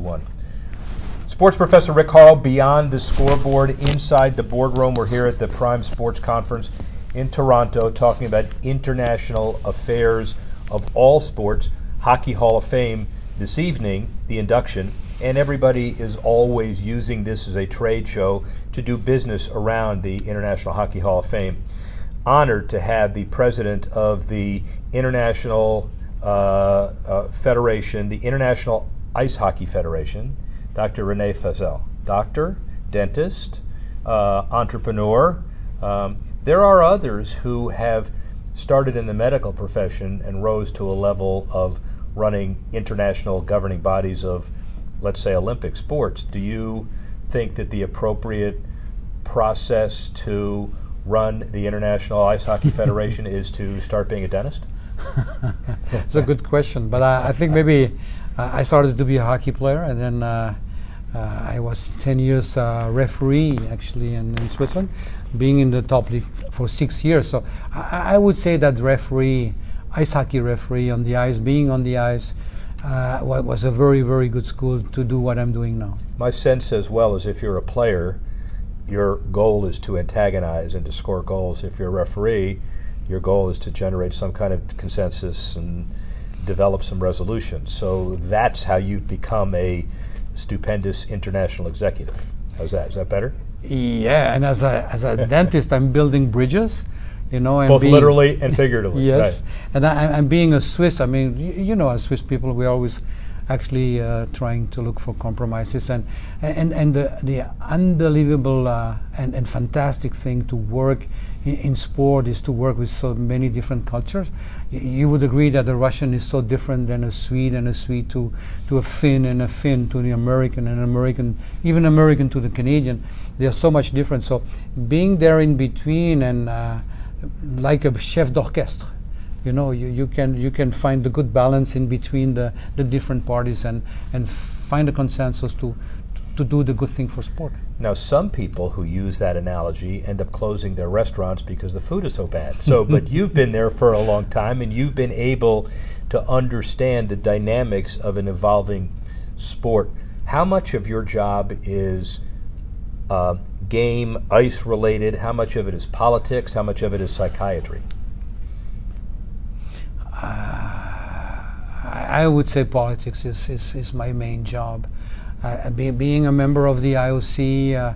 everyone. Sports Professor Rick Horrow, Beyond the Scoreboard, inside the boardroom. We're here at the Prime Sports Conference in Toronto talking about international affairs of all sports. Hockey Hall of Fame this evening, the induction, and everybody is always using this as a trade show to do business around the International Hockey Hall of Fame. Honored to have the president of the International Federation, the International Ice Hockey Federation, Dr. Renee Fassel. Doctor, dentist, entrepreneur. There are others who have started in the medical profession and rose to a level of running international governing bodies of, let's say, Olympic sports. Do you think that the appropriate process to run the International Ice Hockey Federation is to start being a dentist? It's a good question, but I think maybe I started to be a hockey player, and then I was 10 years referee actually in Switzerland, being in the top league for 6 years. So I would say that referee, ice hockey referee on the ice, being on the ice, was a very, very good school to do what I'm doing now. My sense as well is if you're a player, your goal is to antagonize and to score goals. If you're a referee, your goal is to generate some kind of consensus and develop some resolution. So that's how you've become a stupendous international executive. How's that? Is that better? Yeah, and as a dentist, I'm building bridges, you know. And both literally and figuratively. Yes, right. And I'm being a Swiss. I mean, you know, as Swiss people, we're always actually trying to look for compromises, and the unbelievable and fantastic thing to work in sport is to work with so many different cultures. You would agree that a Russian is so different than a Swede, and a Swede to a Finn, and a Finn to the American, and American, even American to the Canadian. There's so much difference. So being there in between, and like a chef d'orchestre, you know, you can find the good balance in between the different parties, and find a consensus to do the good thing for sport. Now, some people who use that analogy end up closing their restaurants because the food is so bad. So, but you've been there for a long time, and you've been able to understand the dynamics of an evolving sport. How much of your job is game, ice related? How much of it is politics? How much of it is psychiatry? I would say politics is my main job. Being a member of the IOC,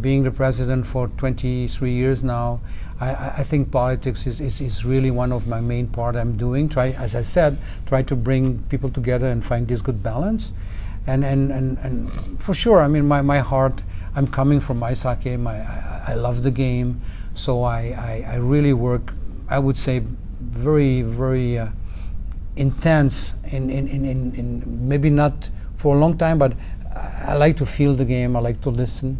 being the president for 23 years now, I think politics is really one of my main part I'm doing. As I said, try to bring people together and find this good balance. And for sure, I mean, my heart, I'm coming from ice hockey. I love the game, so I really work, I would say, very, very intense in maybe not for a long time, but I like to feel the game. I like to listen.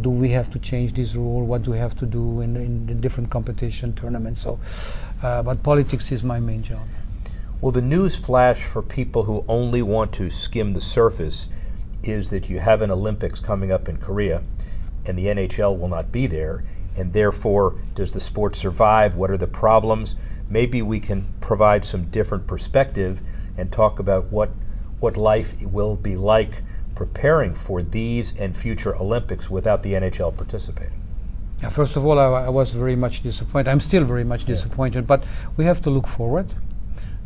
Do we have to change this rule? What do we have to do in the different competition tournaments? So, but politics is my main job. Well, the news flash for people who only want to skim the surface is that you have an Olympics coming up in Korea, and the NHL will not be there, and therefore, does the sport survive? What are the problems? Maybe we can provide some different perspective and talk about what life will be like preparing for these and future Olympics without the NHL participating. Yeah, first of all, I was very much disappointed. I'm still very much disappointed, but we have to look forward.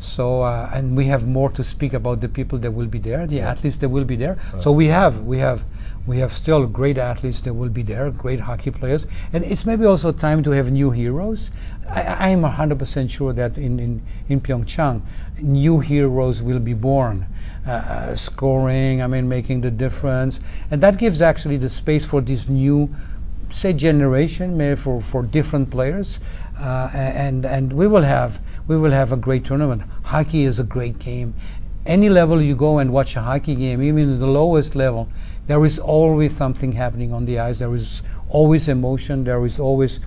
So, and we have more to speak about the people that will be there, the athletes that will be there. So we have still great athletes that will be there, great hockey players, and it's maybe also time to have new heroes. I am 100% sure that in Pyeongchang, new heroes will be born, scoring, I mean, making the difference, and that gives actually the space for this new, say, generation, maybe for different players, and we will have a great tournament. Hockey is a great game. Any level you go and watch a hockey game, even at the lowest level, there is always something happening on the ice. There is always emotion. There is always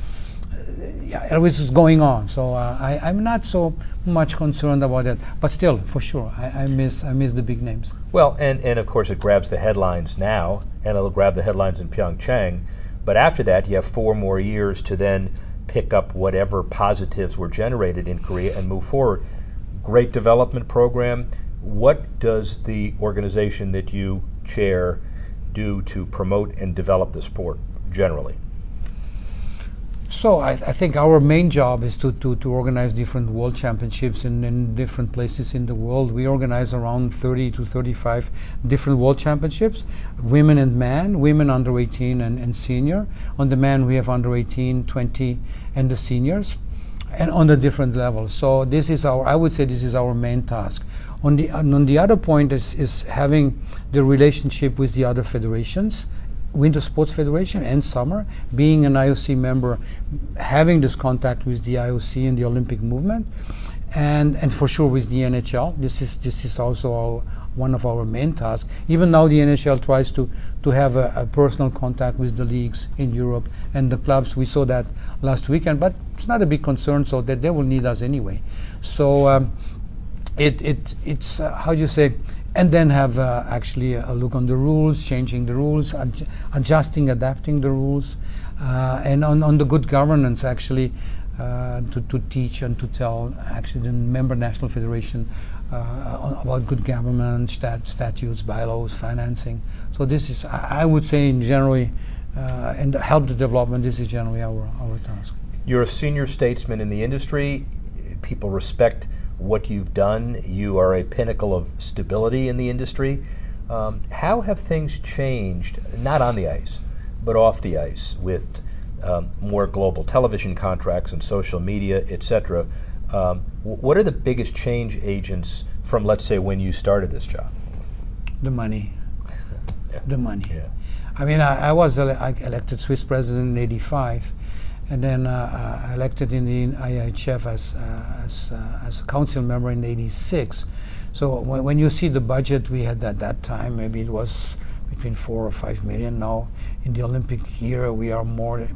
going on. So I'm not so much concerned about that. But still, for sure, I miss the big names. Well, and of course it grabs the headlines now, and it'll grab the headlines in Pyeongchang. But after that, you have 4 more years to then pick up whatever positives were generated in Korea and move forward. Great development program. What does the organization that you chair do to promote and develop the sport generally? So I think our main job is to organize different world championships in different places in the world. We organize around 30 to 35 different world championships, women and men, women under 18 and senior. On the men we have under 18, 20 and the seniors, and on the different levels. So this is I would say this is our main task. On the other point is having the relationship with the other federations, Winter Sports Federation and summer, being an IOC member, having this contact with the IOC and the Olympic movement, and for sure with the NHL. This is also one of our main tasks. Even now the NHL tries to have a personal contact with the leagues in Europe and the clubs. We saw that last weekend, but it's not a big concern, so that they will need us anyway. So it's how do you say, and then have actually a look on the rules, changing the rules, adjusting, adapting the rules, and on the good governance actually to teach and to tell actually the member national federation about good government, statutes, bylaws, financing. So this is, I would say in generally, and help the development, this is generally our task. You're a senior statesman in the industry. People respect what you've done. You are a pinnacle of stability in the industry. How have things changed, not on the ice, but off the ice, with more global television contracts and social media, etc.? What are the biggest change agents from, let's say, when you started this job? The money. Yeah. The money. Yeah. I mean, I was elected Swiss president in '85. And then elected in the IIHF as a council member in '86. So when you see the budget we had at that time, maybe it was between 4 or 5 million. Now in the Olympic year, we are more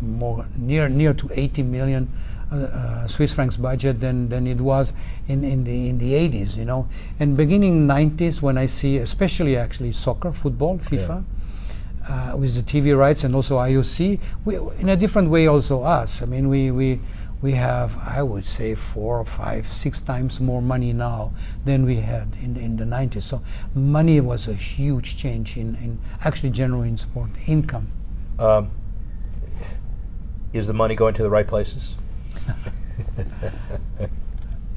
near to 80 million Swiss francs budget than it was in the 80s. You know, and beginning 90s, when I see especially actually soccer, football, FIFA. Yeah. With the TV rights and also IOC, we, in a different way also us. I mean, we have, I would say, 4 or 5, 6 times more money now than we had in the 90s. So money was a huge change in actually generally in sport, income. Is the money going to the right places?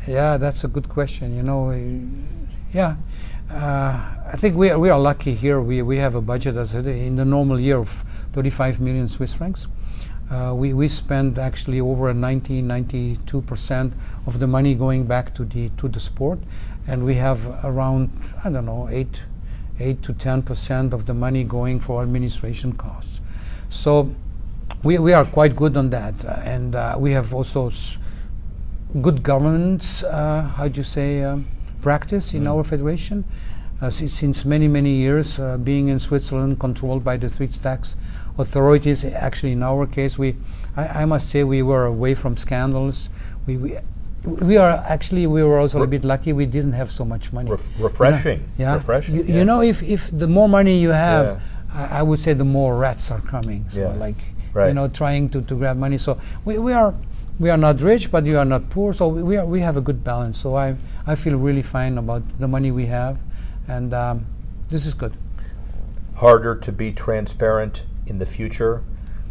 Yeah, that's a good question. You know, yeah. I think we are lucky here. We have a budget, as I said, in the normal year of 35 million Swiss francs. We spend actually over 92% of the money going back to the sport, and we have around, I don't know, 8 to 10% of the money going for administration costs. So we are quite good on that, and we have also good governance. How do you say? Practice in our federation since many years, being in Switzerland, controlled by the Swiss tax authorities. Actually, in our case, I must say we were away from scandals. We were also a bit lucky. We didn't have so much money. Refreshing. Yeah. Refreshing. You know, if the more money you have, I would say the more rats are coming. So you know, trying to grab money. So we are not rich, but we are not poor. So we have a good balance. So I feel really fine about the money we have, and this is good. Harder to be transparent in the future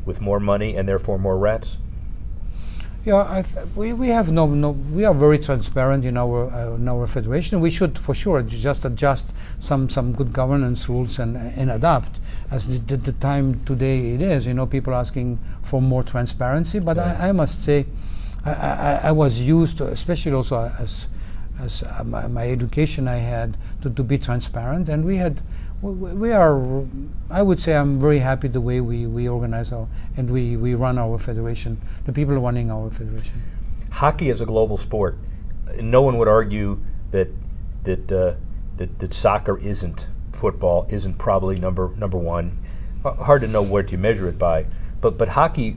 with more money and therefore more rats? Yeah, we have we are very transparent in our federation. We should for sure just adjust some good governance rules and adapt as the time today it is. You know, people asking for more transparency, but I must say I was used to, especially also as my education I had to be transparent, and we are, I would say I'm very happy the way we organize and we run our federation, the people running our federation. Hockey is a global sport. No one would argue that soccer isn't, football isn't probably number one. Hard to know what you measure it by, but hockey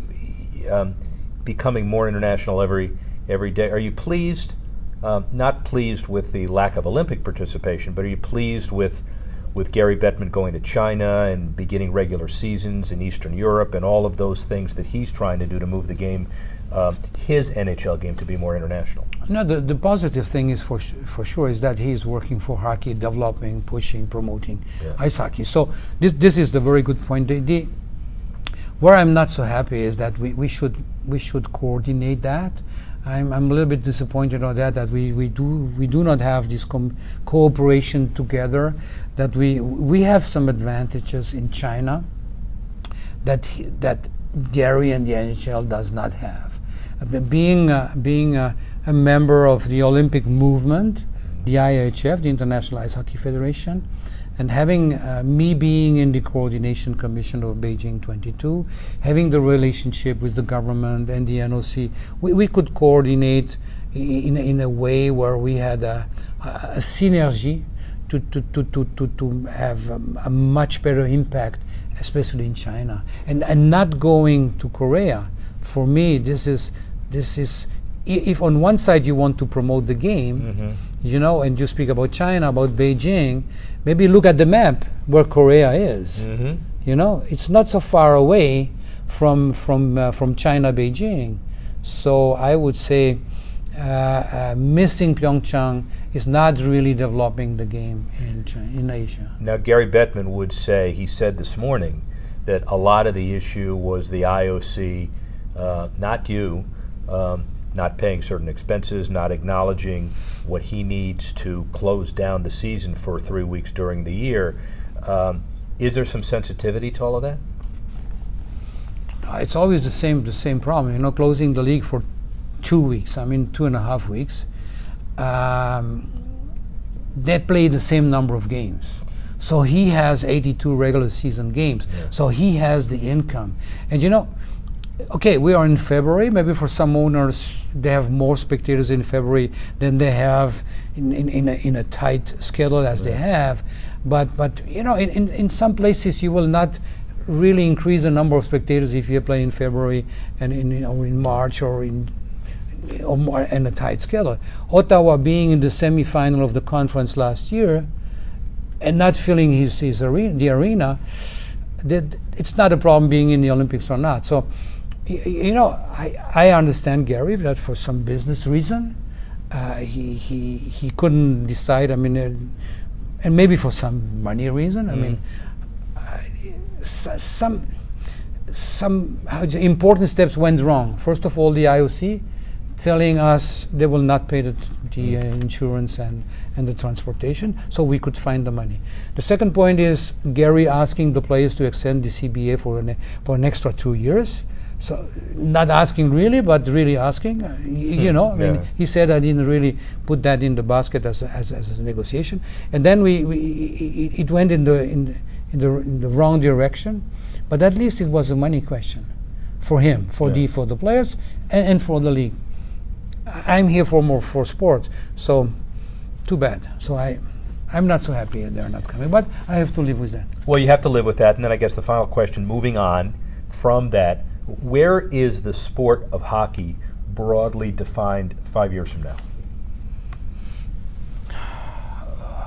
becoming more international every day. Are you pleased? Not pleased with the lack of Olympic participation, but are you pleased with Gary Bettman going to China and beginning regular seasons in Eastern Europe and all of those things that he's trying to do to move the game his NHL game to be more international? No, the positive thing is for sure is that he is working for hockey, developing, pushing, promoting ice hockey. So this is the very good point. Where I'm not so happy is that we should coordinate that. I'm a little bit disappointed on that we do not have this cooperation together. That we have some advantages in China that Gary and the NHL does not have. Being a member of the Olympic movement, the IHF, the International Ice Hockey Federation, and having me being in the coordination commission of Beijing 22, having the relationship with the government and the NOC, we could coordinate in a way where we had a synergy to have a much better impact, especially in China, and not going to Korea. For me, this is if on one side you want to promote the game, and you speak about China, about Beijing, maybe look at the map where Korea is. It's not so far away from China, Beijing. So I would say missing Pyeongchang is not really developing the game in Asia. Now, Gary Bettman would say, he said this morning, that a lot of the issue was the IOC, not you, not paying certain expenses, not acknowledging what he needs to close down the season for 3 weeks during the year. Is there some sensitivity to all of that? It's always the same problem, closing the league for 2 weeks, 2.5 weeks. They play the same number of games. So he has 82 regular season games. So he has the income. And okay, we are in February. Maybe for some owners, they have more spectators in February than they have in a tight schedule as they have. But in some places you will not really increase the number of spectators if you play in February and in March or in a tight schedule. Ottawa being in the semifinal of the conference last year and not filling the arena, it's not a problem being in the Olympics or not. So. I understand Gary that for some business reason he couldn't decide. And maybe for some money reason. Some important steps went wrong. First of all, the IOC telling us they will not pay the insurance and the transportation, so we could find the money. The second point is Gary asking the players to extend the CBA for an extra 2 years. So not asking really, but really asking. He said I didn't really put that in the basket as a negotiation, and then it went in the wrong direction. But at least it was a money question for him, for the players, and for the league. I'm here for sport, so too bad. So I'm not so happy they're not coming, but I have to live with that. Well, you have to live with that, and then I guess the final question, moving on from that. Where is the sport of hockey broadly defined 5 years from now?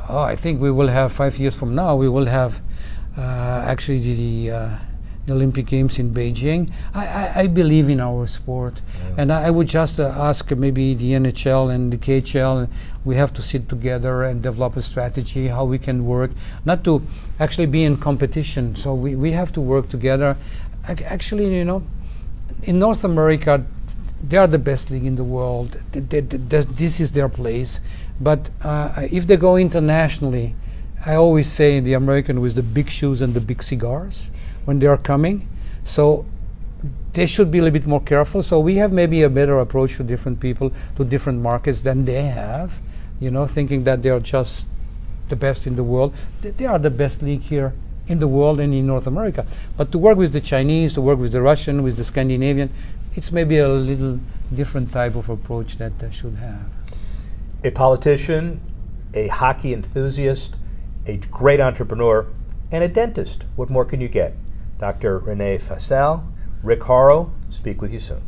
I think we will have 5 years from now. We will have actually the Olympic Games in Beijing. I believe in our sport, and I would just ask maybe the NHL and the KHL. We have to sit together and develop a strategy how we can work, not to actually be in competition. So we have to work together. Actually, in North America, they are the best league in the world. This is their place. But if they go internationally, I always say the American with the big shoes and the big cigars when they are coming. So they should be a little bit more careful. So we have maybe a better approach to different people, to different markets than they have, thinking that they are just the best in the world. They are the best league here in the world and in North America. But to work with the Chinese, to work with the Russian, with the Scandinavian, it's maybe a little different type of approach that they should have. A politician, a hockey enthusiast, a great entrepreneur, and a dentist. What more can you get? Dr. Renee Fassel, Rick Horrow, speak with you soon.